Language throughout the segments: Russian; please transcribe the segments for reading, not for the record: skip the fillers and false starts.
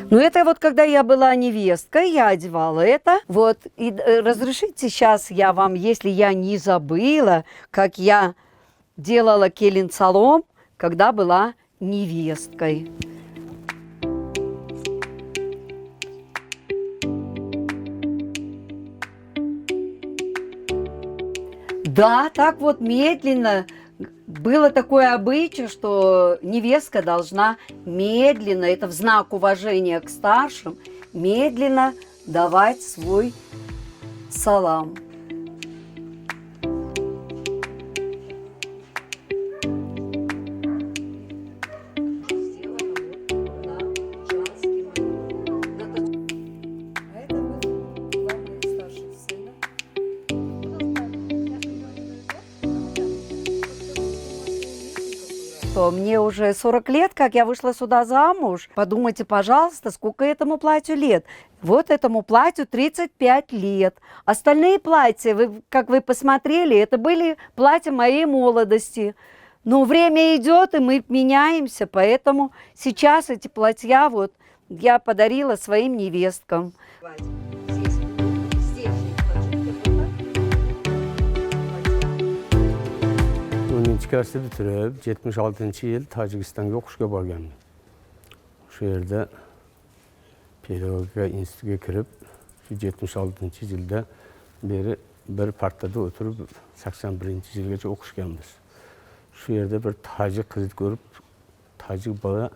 Ну, это вот когда я была невесткой, я одевала это. Вот, и разрешите сейчас я вам, если я не забыла, как я делала келин-салом, когда была невесткой. Да, так вот медленно. Было такое обычай, что невестка должна медленно, это в знак уважения к старшим, медленно давать свой салам. Мне уже 40 лет, как я вышла сюда замуж. Подумайте, пожалуйста, сколько этому платью лет. Вот этому платью 35 лет. Остальные платья, как вы посмотрели, это были платья моей молодости. Но время идет, и мы меняемся, поэтому сейчас эти платья вот я подарила своим невесткам. Üniversite bitirib 76-cı il Tacikistanga oxuşqa borganman. Şu yerdə pedagogika institutiga kirib, şu 76-cı ildə beri bir partada oturub 81-ci ilgacha oxuşganmiz. Şu yerdə bir Tacik qız görüb, Tacik bala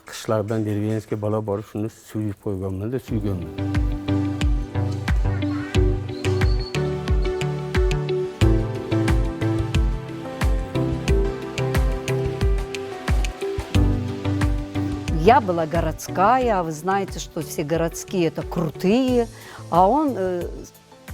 qishlardan Dervenskka bala borib shuni suyib qo'yganman-da, suyganman. Я была городская, а вы знаете, что все городские это крутые, а он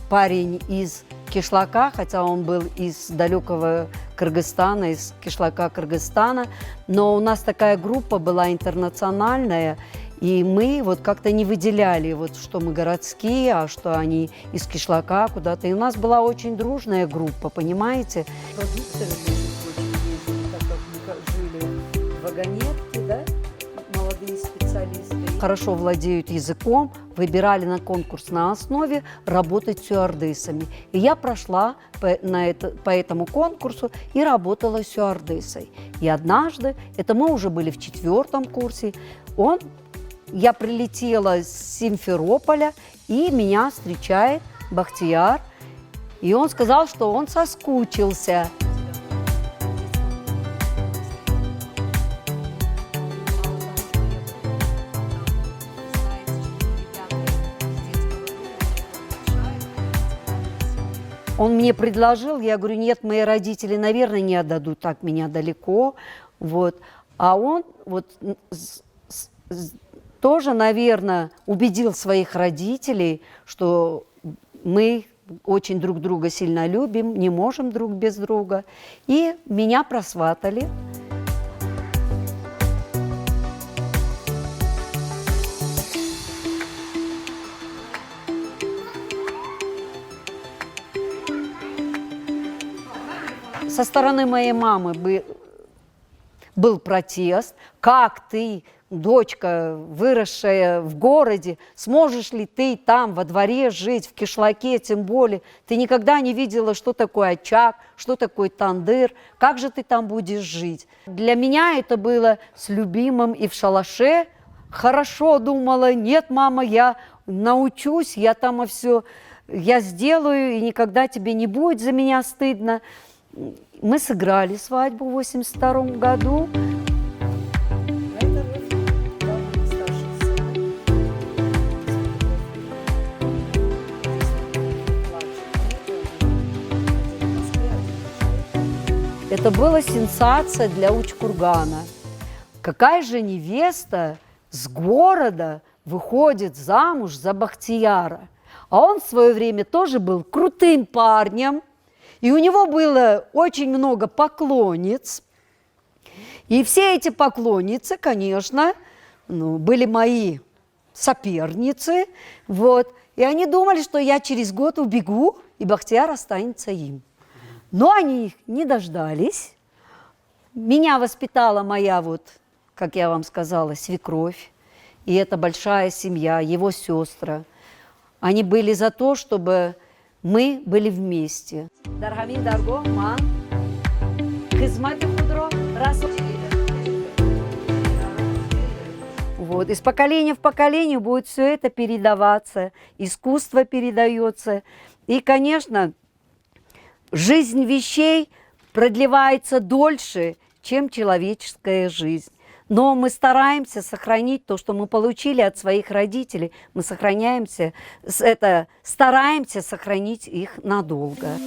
парень из Кишлака, хотя он был из далекого Кыргызстана, из Кишлака Кыргызстана, но у нас такая группа была интернациональная, и мы вот как-то не выделяли, вот, что мы городские, а что они из Кишлака куда-то. И у нас была очень дружная группа, понимаете? Продукты очень ездили, так как мы жили в вагонетке, да? Хорошо владеют языком, выбирали на конкурсной основе работать стюардессами. И я прошла по этому конкурсу и работала стюардессой. И однажды, это мы уже были в 4-м курсе, я прилетела с Симферополя, и меня встречает Бахтияр. И он сказал, что он соскучился. Он мне предложил, я говорю, нет, мои родители, наверное, не отдадут так меня далеко. Вот. А он вот тоже, наверное, убедил своих родителей, что мы очень друг друга сильно любим, не можем друг без друга. И меня просватали. Со стороны моей мамы был протест. Как ты, дочка, выросшая в городе, сможешь ли ты там во дворе жить, в кишлаке, тем более? Ты никогда не видела, что такое очаг, что такое тандыр, как же ты там будешь жить? Для меня это было с любимым и в шалаше. Хорошо, думала, нет, мама, я научусь, я там все, я сделаю, и никогда тебе не будет за меня стыдно. Мы сыграли свадьбу в 1982 году. Это была сенсация для Учкургана. Какая же невеста с города выходит замуж за Бахтияра? А он в свое время тоже был крутым парнем. И у него было очень много поклонниц. И все эти поклонницы, конечно, были мои соперницы. Вот. И они думали, что я через год убегу, и Бахтияр останется им. Но они их не дождались. Меня воспитала моя, вот, как я вам сказала, свекровь. и это большая семья, его сестры. Они были за то, чтобы мы были вместе. Даргамин Дарго, ман, хизмати худро, раз. Вот. Из поколения в поколение будет все это передаваться, искусство передается. И, конечно, жизнь вещей продлевается дольше, чем человеческая жизнь. Но мы стараемся сохранить то, что мы получили от своих родителей. Мы стараемся сохранить их надолго.